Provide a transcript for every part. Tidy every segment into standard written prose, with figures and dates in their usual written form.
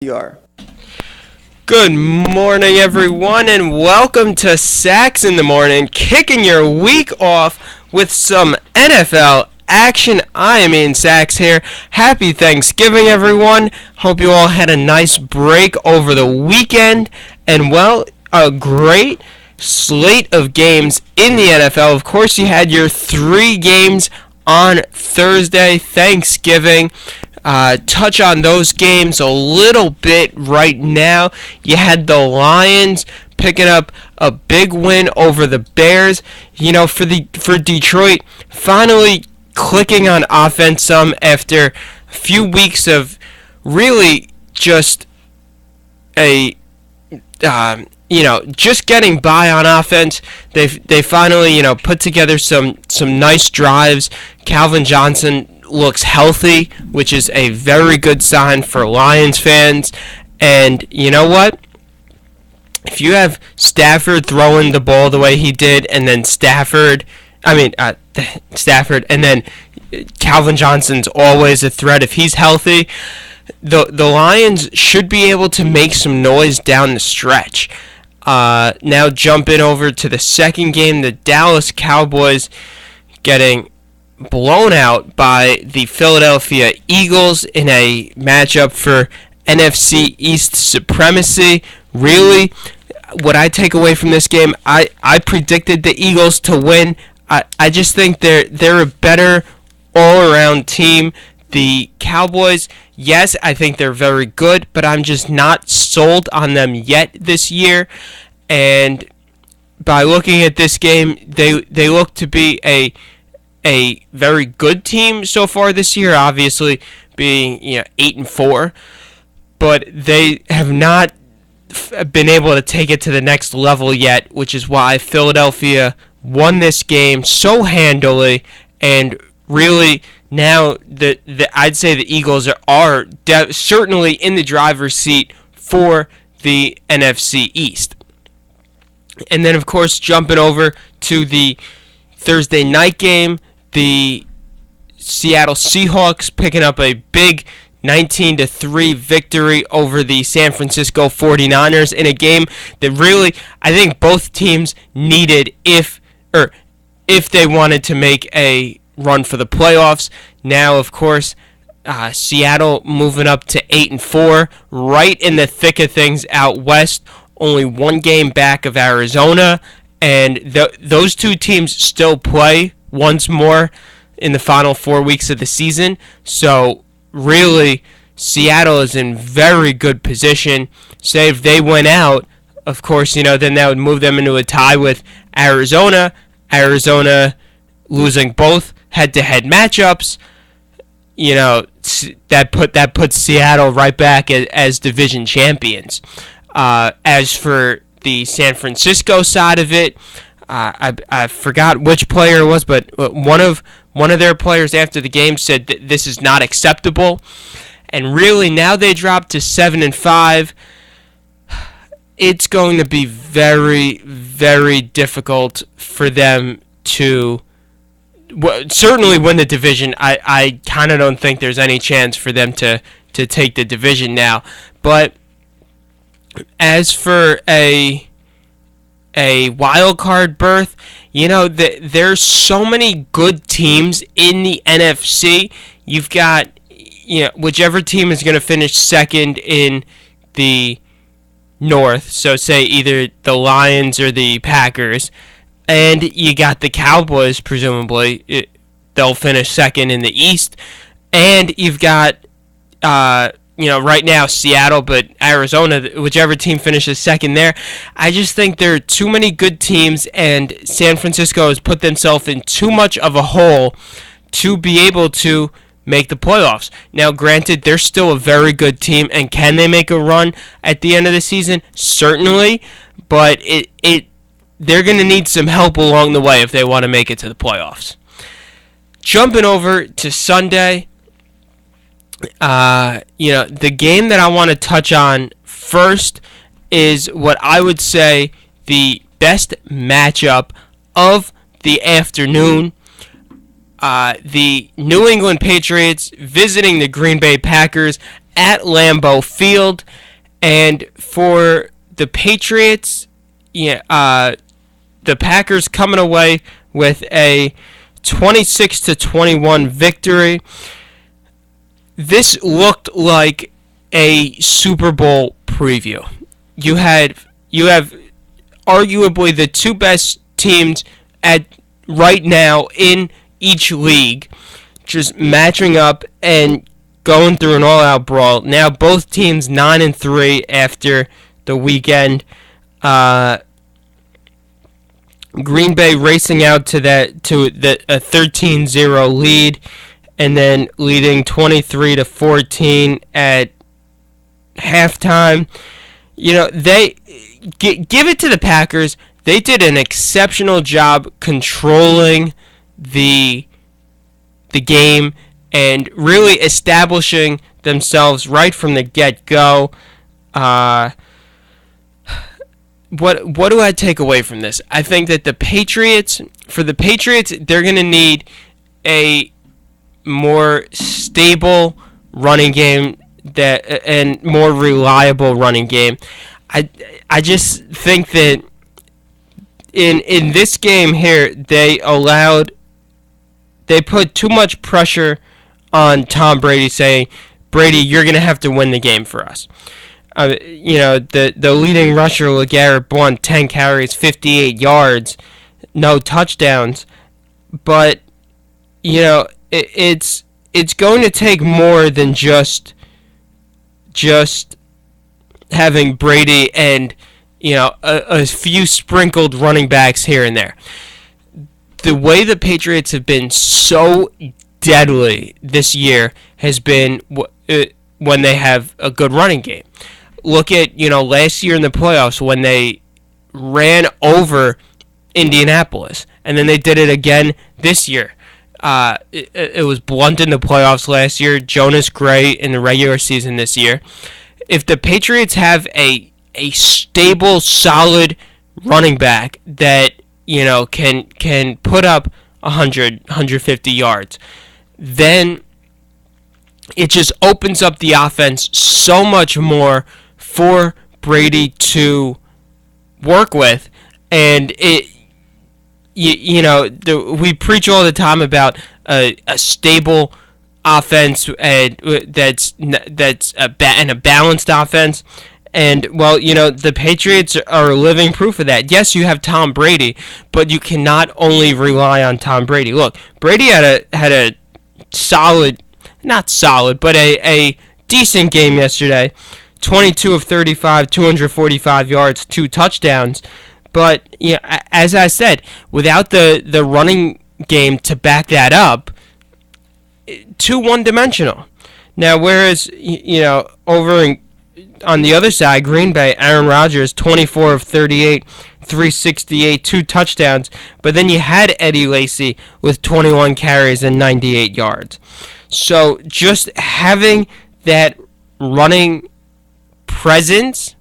are. Good morning, everyone, and welcome to Sacks in the Morning, kicking your week off with some NFL action. I am Ian Sacks here. Happy Thanksgiving, everyone. Hope you all had a nice break over the weekend, and a great slate of games in the NFL. Of course, you had your 3 games on Thursday, Thanksgiving. Touch on those games a little bit right now. You had the Lions picking up a big win over the Bears. For Detroit, finally clicking on offense some after a few weeks of really just just getting by on offense. They finally put together some nice drives. Calvin Johnson looks healthy, which is a very good sign for Lions fans. And you know what? If you have Stafford throwing the ball the way he did, and then Stafford, and then Calvin Johnson's always a threat if he's healthy, the Lions should be able to make some noise down the stretch. Now jumping over to the second game, the Dallas Cowboys getting blown out by the Philadelphia Eagles in a matchup for NFC East supremacy. Really, what I take away from this game, I predicted the Eagles to win. I just think they're a better all-around team. The Cowboys, yes, I think they're very good, but I'm just not sold on them yet this year. And by looking at this game, they look to be a very good team so far this year, obviously being 8-4, but they have not been able to take it to the next level yet, which is why Philadelphia won this game so handily. And really now I'd say the Eagles are certainly in the driver's seat for the NFC East. And then of course jumping over to the Thursday night game, the Seattle Seahawks picking up a big 19-3 victory over the San Francisco 49ers in a game that really I think both teams needed if they wanted to make a run for the playoffs. Now, of course, Seattle moving up to 8-4, right in the thick of things out west, only one game back of Arizona, and those two teams still play once more in the final 4 weeks of the season. So really, Seattle is in very good position. Say if they went out, of course, then that would move them into a tie with Arizona. Arizona losing both head-to-head matchups, that puts Seattle right back as division champions. As for the San Francisco side of it, I forgot which player it was, but one of their players after the game said that this is not acceptable. And really, now they dropped to 7-5. It's going to be very, very difficult for them to certainly win the division. I kind of don't think there's any chance for them to take the division now. But as for a wild card berth, there's so many good teams in the NFC. You've got whichever team is going to finish second in the North, so say either the Lions or the Packers, and you got the Cowboys, presumably they'll finish second in the East, and you've got right now Seattle, but Arizona, whichever team finishes second there. I just think there are too many good teams, and San Francisco has put themselves in too much of a hole to be able to make the playoffs. Now, granted, they're still a very good team, and can they make a run at the end of the season? Certainly, but they're going to need some help along the way if they want to make it to the playoffs. Jumping over to Sunday, the game that I want to touch on first is what I would say the best matchup of the afternoon. The New England Patriots visiting the Green Bay Packers at Lambeau Field. And for the Patriots, the Packers coming away with a 26-21 victory. This looked like a Super Bowl preview. You have arguably the two best teams at right now in each league, just matching up and going through an all-out brawl. Now both teams 9-3 after the weekend. Green Bay racing out to a 13-0 lead, and then leading 23-14 at halftime. They give it to the Packers. They did an exceptional job controlling the game and really establishing themselves right from the get-go. What do I take away from this? I think that the Patriots, they're going to need a more stable running game and more reliable running game. I just think that in this game here, they put too much pressure on Tom Brady, saying, Brady, you're going to have to win the game for us. The leading rusher, LeGarrette Blount, 10 carries, 58 yards, no touchdowns. But, it's going to take more than just having Brady and, a few sprinkled running backs here and there. The way the Patriots have been so deadly this year has been when they have a good running game. Look at, last year in the playoffs when they ran over Indianapolis, and then they did it again this year. It was Blunt in the playoffs last year, Jonas Gray in the regular season this year. If the Patriots have a stable, solid running back that, can put up 100, 150 yards, then it just opens up the offense so much more for Brady to work with. And we preach all the time about a stable offense that's a balanced offense. And, the Patriots are living proof of that. Yes, you have Tom Brady, but you cannot only rely on Tom Brady. Look, Brady had a solid, not solid, but a decent game yesterday. 22 of 35, 245 yards, 2 touchdowns. But, as I said, without the running game to back that up, too one-dimensional. Now, whereas, over on the other side, Green Bay, Aaron Rodgers, 24 of 38, 368, 2 touchdowns. But then you had Eddie Lacy with 21 carries and 98 yards. So just having that running presence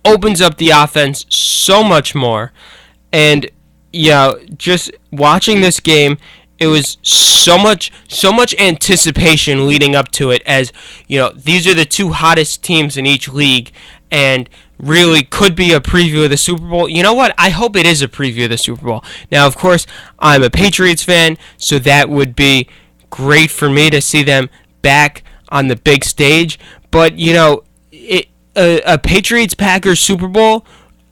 opens up the offense so much more. And, just watching this game, it was so much anticipation leading up to it, as these are the two hottest teams in each league, and really could be a preview of the Super Bowl. You know what? I hope it is a preview of the Super Bowl. Now, of course, I'm a Patriots fan, so that would be great for me to see them back on the big stage. But a Patriots-Packers Super Bowl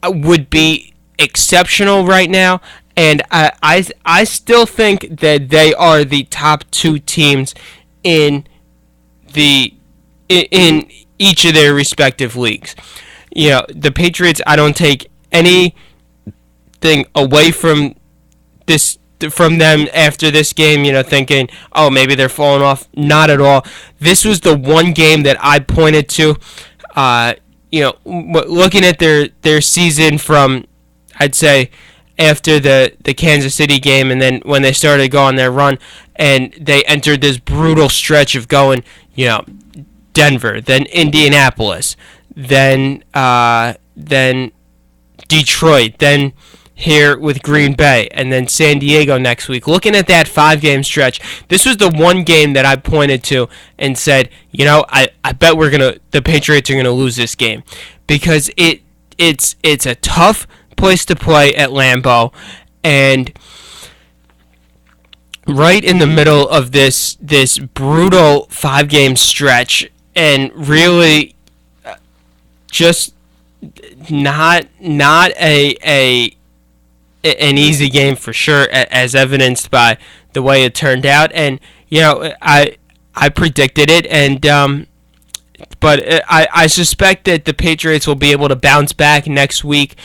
would be exceptional right now. And I still think that they are the top two teams in each of their respective leagues. The Patriots, I don't take anything away from them after this game, thinking, oh, maybe they're falling off. Not at all. This was the one game that I pointed to, looking at their season from, I'd say, after the Kansas City game, and then when they started going their run, and they entered this brutal stretch of going, Denver, then Indianapolis, then Detroit, then here with Green Bay, and then San Diego next week. Looking at that 5-game stretch, this was the one game that I pointed to and said, I bet the Patriots are gonna lose this game, because it's a tough place to play at Lambeau, and right in the middle of this brutal 5-game stretch, and really just not an easy game for sure, as evidenced by the way it turned out. And I predicted it, and but I suspect that the Patriots will be able to bounce back next week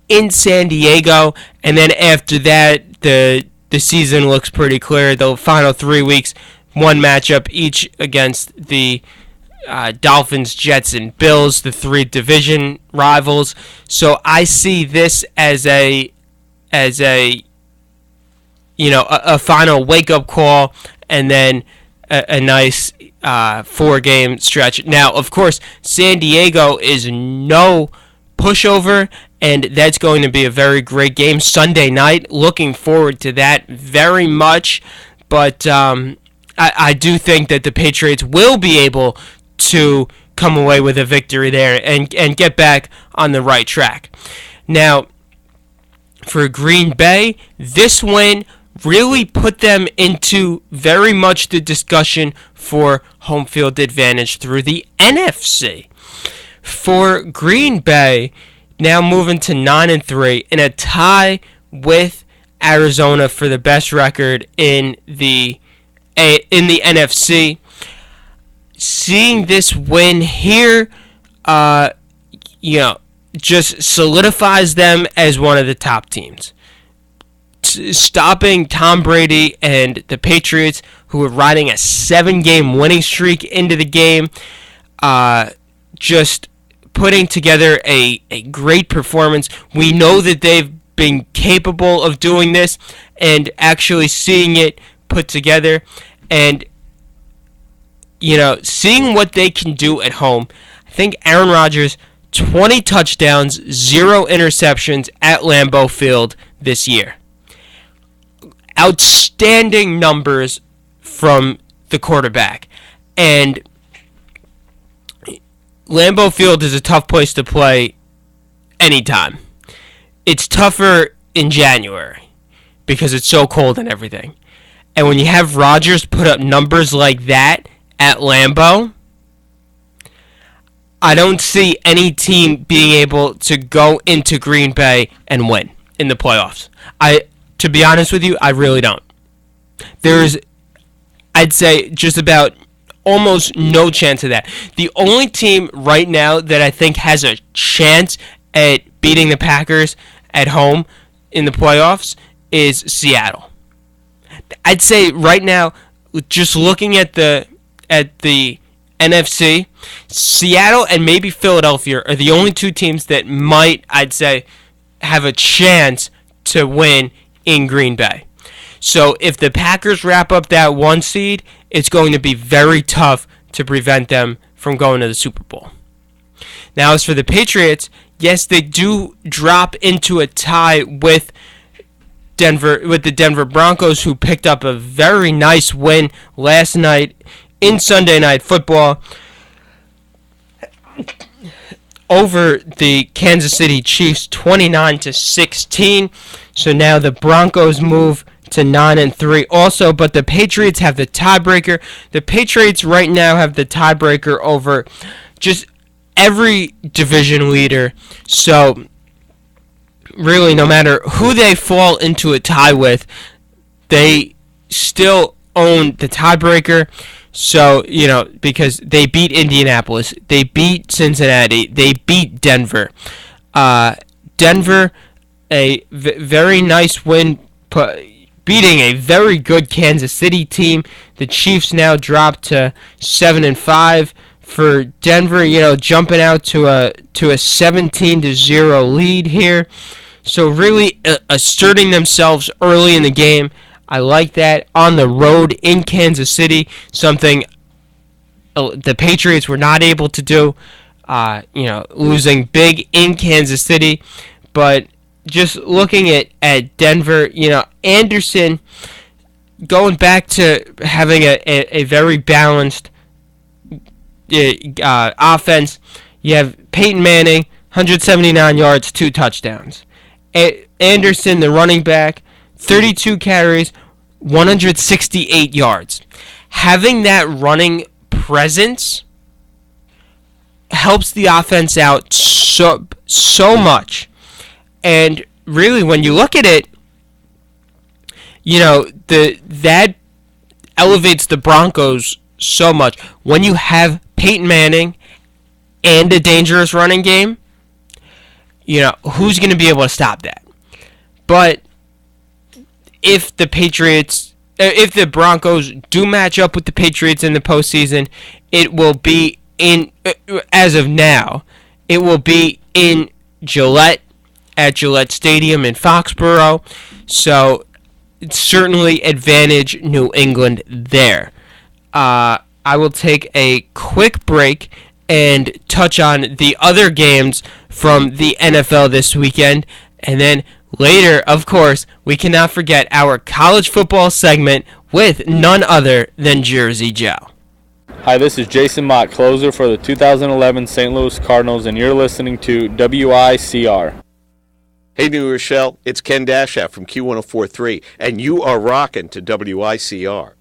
in San Diego, and then after that the season looks pretty clear. The final 3 weeks, one matchup each against the Dolphins, Jets, and Bills, the 3 division rivals. So I see this as a final wake-up call, and then a nice 4-game stretch. Now, of course, San Diego is no pushover, and that's going to be a very great game Sunday night. Looking forward to that very much, but I do think that the Patriots will be able to come away with a victory there and get back on the right track. Now, for Green Bay, this win really put them into very much the discussion for home field advantage through the NFC. For Green Bay, now moving to 9-3 in a tie with Arizona for the best record in the NFC. Seeing this win here, just solidifies them as one of the top teams. Stopping Tom Brady and the Patriots, who are riding a 7-game winning streak into the game, just putting together a great performance. We know that they've been capable of doing this, and actually seeing it put together, and seeing what they can do at home. I think Aaron Rodgers, 20 touchdowns, 0 interceptions at Lambeau Field this year. Outstanding numbers from the quarterback. And Lambeau Field is a tough place to play anytime. It's tougher in January because it's so cold and everything. And when you have Rodgers put up numbers like that at Lambeau, I don't see any team being able to go into Green Bay and win in the playoffs. To be honest with you, I really don't. There's, I'd say, just about almost no chance of that. The only team right now that I think has a chance at beating the Packers at home in the playoffs is Seattle. I'd say right now, just looking at the NFC, Seattle and maybe Philadelphia are the only 2 teams that might, I'd say, have a chance to win in Green Bay. So if the Packers wrap up that 1 seed, it's going to be very tough to prevent them from going to the Super Bowl. Now, as for the Patriots, yes, they do drop into a tie with the Denver Broncos, who picked up a very nice win last night in Sunday Night Football over the Kansas City Chiefs, 29-16. So now the Broncos move to 9-3 also, but the Patriots have the tiebreaker. The Patriots right now have the tiebreaker over just every division leader. So really, no matter who they fall into a tie with, they still own the tiebreaker. So, because they beat Indianapolis, they beat Cincinnati, they beat Denver. Denver, a very nice win, beating a very good Kansas City team. The Chiefs now drop to 7-5. For Denver, jumping out to a 17-0 lead here. So really asserting themselves early in the game. I like that. On the road in Kansas City, something the Patriots were not able to do. Losing big in Kansas City, but just looking at Denver, Anderson going back to having a very balanced offense. You have Peyton Manning, 179 yards, 2 touchdowns. Anderson, the running back, 32 carries, 168 yards. Having that running presence helps the offense out so much. And really, when you look at it, that elevates the Broncos so much. When you have Peyton Manning and a dangerous running game, who's going to be able to stop that? But if the Broncos do match up with the Patriots in the postseason, it will be as of now, it will be in Gillette, at Gillette Stadium in Foxborough. So it's certainly advantage New England there. I will take a quick break and touch on the other games from the NFL this weekend. And then later, of course, we cannot forget our college football segment with none other than Jersey Joe. Hi, this is Jason Mott, closer for the 2011 St. Louis Cardinals, and you're listening to WICR. Hey, New Rochelle, it's Ken Dashow from Q1043, and you are rocking to WICR.